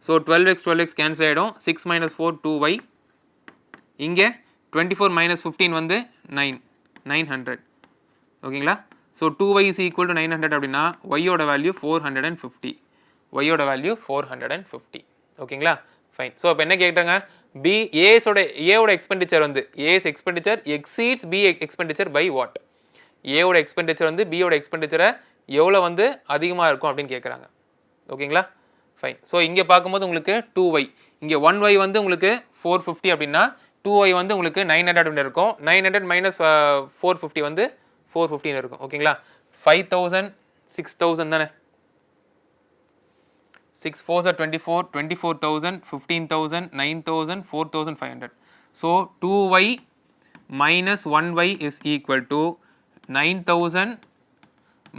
ஸோ 12x கேன்சல் ஆகிடும் 6 மைனஸ் 4 2y இங்கே 24 மைனஸ் 15 வந்து 900 ஓகேங்களா so 2y is equal to 900 அப்படின்னா ஒய்யோட வேல்யூ 450 ஒய்யோட வேல்யூ 450 ஓகேங்களா ஃபைன் ஸோ அப்போ என்ன கேட்டாங்க ஏவோட எக்ஸ்பெண்டிச்சர் வந்து A's expenditure exceeds B expenditure by what ஏவோட எக்ஸ்பெண்டிச்சர் வந்து பியோட எக்ஸ்பெண்டிச்சரை எவ்வளோ வந்து அதிகமாக இருக்கும் அப்படின்னு கேட்குறாங்க ஓகேங்களா ஃபைன் ஸோ இங்கே பார்க்கும்போது உங்களுக்கு 2y இங்கே 1y வந்து உங்களுக்கு 450 அப்படின்னா 2y வந்து உங்களுக்கு 900 அப்படின்னு இருக்கும் 900 மைனஸ் 450 வந்து 415 இருக்கும் ஓகேங்களா 5000 6000 தானே 6 4s are 24 24000 15000 9000 4500 so 2y minus 1y is equal to 9000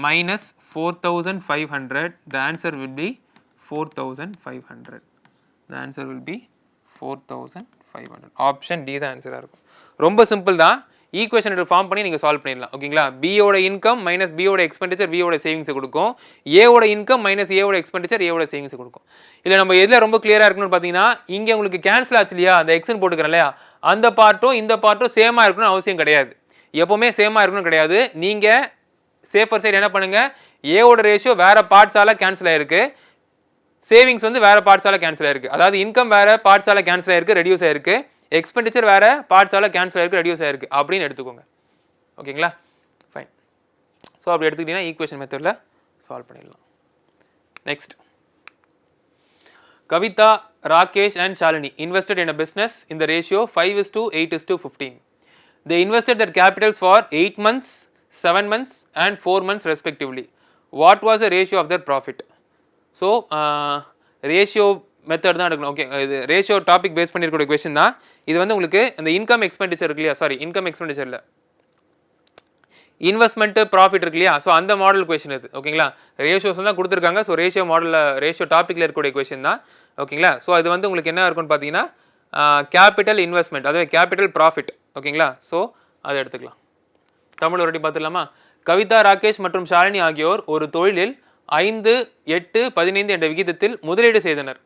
minus 4500 the answer will be 4500 the answer will be 4500 option D தான் ஆன்சரா இருக்கும் ரொம்ப சிம்பிள் தான் ஈக்குவேஷன் ஃபார்ம் பண்ணி நீங்கள் சால்வ் பண்ணிடலாம் ஓகேங்களா பியோட இன்கம் மைனஸ் பியோட எக்ஸ்பெண்டிச்சர் பியோட சேவிங்ஸை கொடுக்கும் ஏவோட இன்கம் மைனஸ் ஏவோட எக்ஸ்பெண்டிச்சர் ஏவோட சேவிங்ஸை கொடுக்கும் இதில் நம்ம எதில் ரொம்ப கிளியராக இருக்கணும்னு பார்த்தீங்கன்னா இங்கே உங்களுக்கு கேன்சல் ஆச்சு இல்லையா அந்த எக்ஸ்ன்னு போட்டுக்கிறேன் இல்லையா அந்த பார்ட்டும் இந்த பார்ட்டும் சேமாக இருக்கணும்னு அவசியம் கிடையாது எப்போவுமே சேமாக இருக்கணும் கிடையாது நீங்கள் சேஃபர் சைடு என்ன பண்ணுங்கள் ஏவோட ரேஷியோ வேறு பார்ட்ஸால் கேன்சல் ஆகிருக்கு சேவிங்ஸ் வந்து வேறு பார்ட்ஸால் கேன்சல் ஆகிருக்கு அதாவது இன்கம் வேறு பார்ட்ஸால் கேன்சல் ஆகிருக்கு ரெடியூஸ் ஆகிருக்கு எக்ஸ்பெண்டிச்சர் வேறு பார்ட்ஸால் கேன்சல் ஆகிருக்கு ரெடியூஸ் ஆகிருக்கு அப்படின்னு எடுத்துக்கோங்க ஓகேங்களா ஃபைன் ஸோ அப்படி எடுத்துக்கிட்டிங்கன்னா ஈக்குவேஷன் மெத்தடில் சால்வ் பண்ணிடலாம் next Kavitha Rakesh and Shalini invested in a business in the ratio 5:8:15 they invested their capitals for 8 months 7 months and 4 months respectively what was the ratio of their profit so ratio method தான் எடுக்கணும் okay இது ratio topic base பண்ணியிருக்கிற question தான் இது வந்து உங்களுக்கு இந்த income expenditure இருக்கு இல்லையா சாரி இன்கம் எக்ஸ்பெண்டிச்சரில் இன்வெஸ்ட்மெண்ட்டு ப்ராஃபிட் இருக்கு இல்லையா ஸோ அந்த மாடல் கொஸ்டின் இது ஓகேங்களா ரேஷியோஸ் தான் கொடுத்துருக்காங்க ஸோ ரேஷியோ மாடலில் ரேஷியோ டாப்பிக்கில் இருக்கக்கூடிய கொஸ்டின் தான் ஓகேங்களா ஸோ அது வந்து உங்களுக்கு என்ன இருக்குன்னு பார்த்தீங்கன்னா கேபிட்டல் இன்வெஸ்ட்மெண்ட் அதாவது கேபிட்டல் ப்ராஃபிட் ஓகேங்களா ஸோ அதை எடுத்துக்கலாம் தமிழ் ஒரு வாட்டி பார்த்துடலாமா கவிதா ராகேஷ் மற்றும் ஷாலினி ஆகியோர் ஒரு தொழிலில் 5 8 15 என்ற விகிதத்தில் முதலீடு செய்தனர்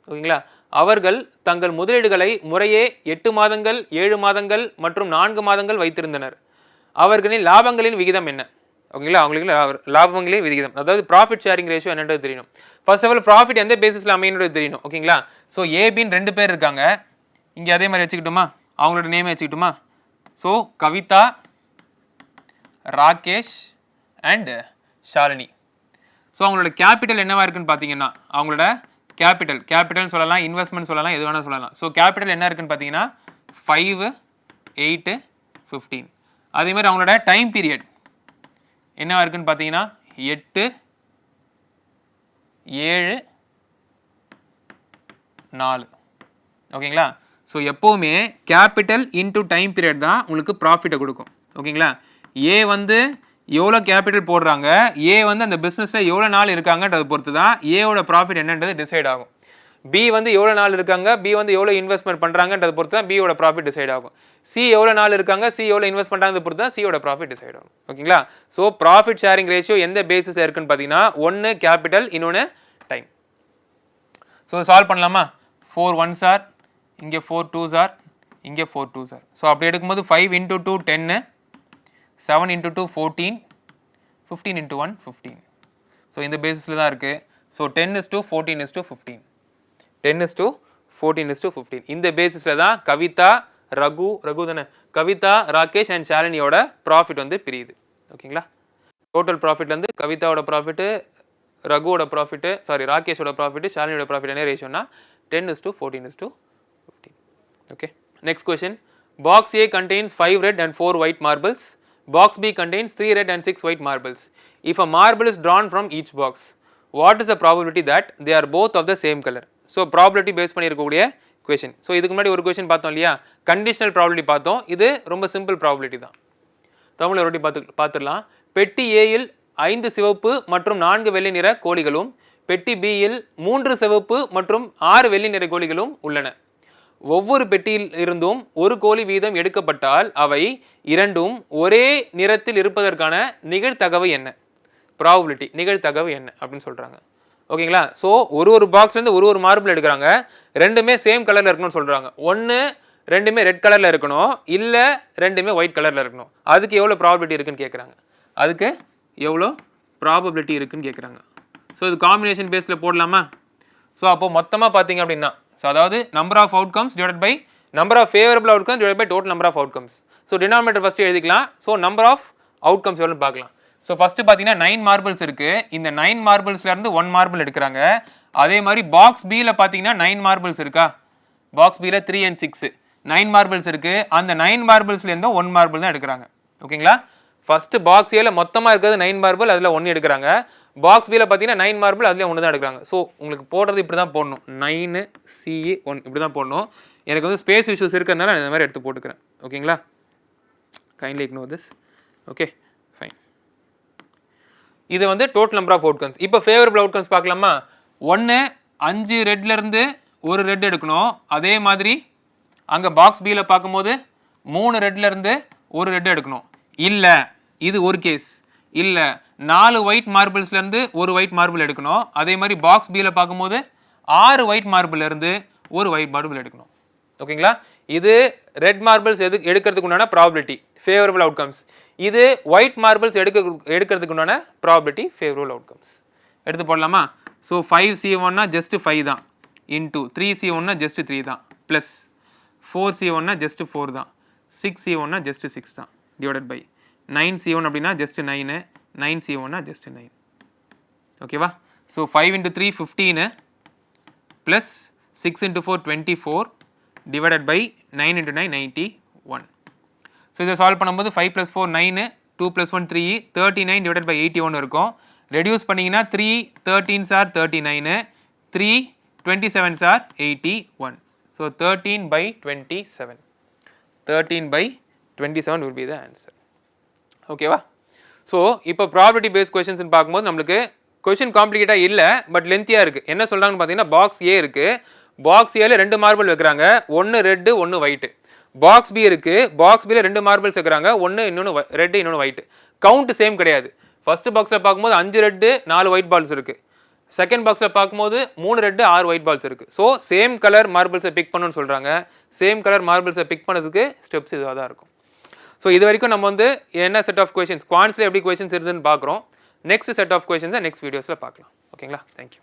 ஓகேங்களா? அவர்கள் தங்கள் முதலீடுகளை முறையே 8 மாதங்கள், 7 மாதங்கள் மற்றும் 4 மாதங்கள் வைத்திருந்தனர். அவர்களின் லாபங்களின் விகிதம் என்ன? ஓகேங்களா? அவங்களுக்கு லாபங்களின் விகிதம், அதாவது ப்ராஃபிட் ஷேரிங் ரேஷியோ என்னன்றது தெரியணும். ஃபர்ஸ்ட் ஆஃப் ஆல் ப்ராஃபிட் எந்த பேசிஸில் அமையன்றது தெரியணும். ஓகேங்களா? ஸோ ஏபின்னு 2 பேர் இருக்காங்க. இங்கே அதே மாதிரி வச்சுக்கிட்டுமா, அவங்களோட நேமே வச்சுக்கிட்டுமா. So Kavitha, Rakesh and Shalini. So அவங்களோட கேபிட்டல் என்னவா இருக்குன்னு பார்த்தீங்கன்னா, அவங்களோட கேபிட்டல்னு சொல்லலாம், இன்வெஸ்ட்மெண்ட் சொல்லலாம், எது வேணால் சொல்லலாம். ஸோ கேபிட்டல் என்ன இருக்குன்னு பார்த்தீங்கன்னா 5, 8, 15. அதே மாதிரி அவங்களோட டைம் பீரியட் என்னவா இருக்குன்னு பார்த்தீங்கன்னா 8, 7, 4. ஓகேங்களா? ஸோ எப்போவுமே கேபிட்டல் இன்டூ டைம் பீரியட் தான் உங்களுக்கு ப்ராஃபிட்டை கொடுக்கும். ஓகேங்களா? ஏ வந்து எவ்வளோ கேபிட்டல் போடுறாங்க, ஏ வந்து அந்த பிஸ்னஸில் எவ்வளோ நாள் இருக்காங்கன்றதை பொறுத்து தான் ஏவோட ப்ராஃபிட் என்னன்றது டிசைட் ஆகும். பி வந்து எவ்வளோ நாள் இருக்காங்க, பி வந்து எவ்வளோ இன்வெஸ்ட்மெண்ட் பண்ணுறாங்கன்றதை பொறுத்து தான் பியோட ப்ராஃபிட் டிசைட் ஆகும். சி எவ்வளோ நாள் இருக்காங்க, சி எவ்வளோ இன்வெஸ்ட் பண்ணுறாங்க பொறுத்து தான் சியோட ப்ராஃபிட் டிசைட் ஆகும். ஓகேங்களா? ஸோ ப்ராஃபிட் ஷேரிங் ரேஷியோ எந்த பேசிஸில் இருக்குன்னு பார்த்தீங்கன்னா, ஒன்று கேபிட்டல், இன்னொன்று டைம். ஸோ சால்வ் பண்ணலாமா? 4 1s ஆர், இங்கே 4 2s ஆர், இங்கே 4 2s ஆர். ஸோ அப்படி எடுக்கும்போது 5 into 2 10, 7 into 2 14, 15 into 1 15. ஸோ இந்த பேசிஸில் தான் இருக்குது. ஸோ 10:14:15. 10:14:15. இந்த பேசிஸில் தான் கவிதா, ரகு தானே, கவிதா, ராகேஷ் அண்ட் ஷாலினியோட ப்ராஃபிட் வந்து பிரியுது. ஓகேங்களா? டோட்டல் ப்ராஃபிட்லேருந்து கவிதாவோட ப்ராஃபிட்டு, ரகுவோட ப்ராஃபிட்டு, ராகேஷோட ப்ராஃபிட்டு, ஷாலினியோட ப்ராஃபிட் என்ன ரேஷியோனா 10:14:15. Okay, next question. Box A contains 5 red and 4 white marbles. Box B contains 3 red and 6 white marbles. If a marble is drawn from each box, what is the probability that they are both of the same color? So probability base பண்ணி இருக்கக்கூடிய question. So இதுக்கு முன்னாடி ஒரு question பார்த்தோம் இல்லையா, conditional probability பார்த்தோம். இது ரொம்ப சிம்பிள் ப்ராபிலிட்டி தான். தமிழ் ஒரு பார்த்துடலாம். பெட்டி ஏயில் 5 சிவப்பு மற்றும் 4 வெள்ளை நிற கோழிகளும், பெட்டி பியில் 3 சிவப்பு மற்றும் 6 வெள்ளை நிற கோழிகளும் உள்ளன. ஒவ்வொரு பெட்டியில் இருந்தும் ஒரு கோழி வீதம் எடுக்கப்பட்டால் அவை இரண்டும் ஒரே நிறத்தில் இருப்பதற்கான நிகழ்தகவு என்ன? ப்ராபபிலிட்டி, நிகழ்தகவு என்ன அப்படின்னு சொல்கிறாங்க. ஓகேங்களா? ஸோ ஒரு பாக்ஸ்லேருந்து ஒரு மார்பிள் எடுக்கிறாங்க, ரெண்டுமே சேம் கலரில் இருக்கணும்னு சொல்கிறாங்க. ஒன்று ரெண்டுமே ரெட் கலரில் இருக்கணும், இல்லை ரெண்டுமே ஒயிட் கலரில் இருக்கணும். அதுக்கு எவ்வளோ ப்ராபபிலிட்டி இருக்குன்னு கேட்குறாங்க. அதுக்கு எவ்வளோ ப்ராபபிலிட்டி இருக்குன்னு கேட்குறாங்க. ஸோ இது காம்பினேஷன் பேஸில் போடலாமா? ஸோ அப்போது மொத்தமாக பார்த்தீங்க அப்படின்னா, ஸோ அதாவது number of outcomes divide by number of favourable outcomes divide by total number of outcomes. So denominator first எழுதிக்கலாம். ஸோ நம்பர் ஆஃப் அவுட்கம்ஸ் எவ்வளோன்னு பார்க்கலாம். ஸோ ஃபஸ்ட்டு பார்த்தீங்கன்னா 9 மார்பிள்ஸ் இருக்குது. இந்த 9 மார்பிள்ஸ்லேருந்து 1 மார்பிள் எடுக்கிறாங்க. அதே மாதிரி பாக்ஸ் பியில் பார்த்தீங்கன்னா 9 மார்பிள்ஸ் இருக்கா, பாக்ஸ் பியில் 3 and 6 9 மார்பிள்ஸ் இருக்குது. அந்த 9 மார்பிள்ஸ்லேருந்து 1 மார்பிள் தான் எடுக்கிறாங்க. ஓகேங்களா? ஃபஸ்ட்டு பாக்ஸ் ஏல மொத்தமாக இருக்கிறது 9 மார்பிள், அதில் 1 எடுக்கிறாங்க. பாக்ஸ் பியில் பார்த்தீங்கன்னா 9 மார்பிள், அதில் 1 தான் எடுக்கிறாங்க. ஸோ உங்களுக்கு போடுறது இப்படி தான் போடணும், 9 CE 1 இப்படி தான் போடணும். எனக்கு வந்து ஸ்பேஸ் இஷ்யூஸ் இருக்கிறதுனால நான் இந்த மாதிரி எடுத்து போட்டுக்கிறேன். ஓகேங்களா? Kindly ignore this. Okay fine. இது வந்து டோட்டல் நம்பர் ஆஃப் அவுட்கம்ஸ். இப்போ ஃபேவரபிள் அவுட்கம்ஸ் பார்க்கலாமா? 1 5 ரெட்லேருந்து 1 ரெட் எடுக்கணும். அதே மாதிரி அங்கே பாக்ஸ் பியில் பார்க்கும்போது 3 ரெட்லேருந்து 1 ரெட் எடுக்கணும். இல்லை, இது ஒரு கேஸ். இல்லை, 4 ஒயிட் மார்பிள்ஸ்லேருந்து 1 ஒயிட் மார்பிள் எடுக்கணும். அதே மாதிரி பாக்ஸ் பியில் பார்க்கும்போது 6 ஒயிட் மார்பிள்லேருந்து 1 ஒயிட் மார்பிள் எடுக்கணும். ஓகேங்களா? இது ரெட் மார்பிள்ஸ் எடுக்கிறதுக்கு உண்டான ப்ராபபிலிட்டி, ஃபேவரபிள் அவுட்கம்ஸ். இது ஒயிட் மார்பிள்ஸ் எடுக்கிறதுக்கு உண்டான ப்ராபபிலிட்டி, ஃபேவரபிள் அவுட்கம்ஸ். எடுத்து போடலாமா? ஸோ 5C1னா ஜஸ்ட் 5 தான், இன்டூ 3C1னா ஜஸ்ட் 3 தான், ப்ளஸ் 4C1னா ஜஸ்ட் 4 தான், 6C1னா ஜஸ்ட் 6 தான், டிவைடட் பை 9C1 அப்படின்னா ஜஸ்ட் 9, 9C1னா ஜஸ்ட் 9. ஓகேவா? So 5 into 3 15 plus 6 into 4 24 divided by 9 into 9 91. So இதை சால்வ் பண்ணும்போது 5 + 4 9, 2 + 1 3, 39 divided by 81 இருக்கும். ரெடியூஸ் பண்ணிங்கன்னா 3 13s are 39, 3 27s are 81. So 13/27. 13/27 will be the answer. ஓகேவா? ஸோ இப்போ ப்ராபபிலிட்டி பேஸ்ட் கொஸ்டின்ஸ்னு பார்க்கும்போது நம்மளுக்கு கொஸ்டின் காம்ப்ளிகேட்டாக இல்லை, பட் லென்த்தியாக இருக்குது. என்ன சொல்கிறாங்கன்னு பார்த்தீங்கன்னா, பாக்ஸ் ஏ இருக்குது, பாக்ஸ் ஏல 2 மார்பிள் வைக்கிறாங்க, 1 ரெட்டு 1 ஒயிட்டு. பாக்ஸ் பி இருக்குது, பாக்ஸ் பியில் 2 மார்பிள்ஸ் வைக்கிறாங்க, இன்னொன்று ரெட்டு இன்னொன்று ஒயிட்டு. கவுண்ட் சேம் கிடையாது. ஃபர்ஸ்ட் பாக்ஸில் பார்க்கும்போது 5 ரெட்டு 4 ஒயிட் பால்ஸ் இருக்குது. செகண்ட் பாக்ஸில் பார்க்கும்போது 3 ரெட்டு 6 ஒயிட் பால்ஸ் இருக்குது. ஸோ சேம் கலர் மார்பிள்ஸை பிக் பண்ணணும்னு சொல்கிறாங்க. சேம் கலர் மார்பிள்ஸை பிக் பண்ணதுக்கு ஸ்டெப்ஸ் இதுவாக தான் இருக்கும். ஸோ இது வரைக்கும் நம்ம வந்து என்ன செட் ஆஃப் கொஷின்ஸ் குவான்ஸில் எப்படி கொஷின்ஸ் இருந்துன்னு பார்க்குறோம். நெக்ஸ்ட் செட் ஆஃப் கொஷின்ஸை நெக்ஸ்ட் வீடியோஸில் பார்க்கலாம். ஓகேங்களா? தேங்க்யூ.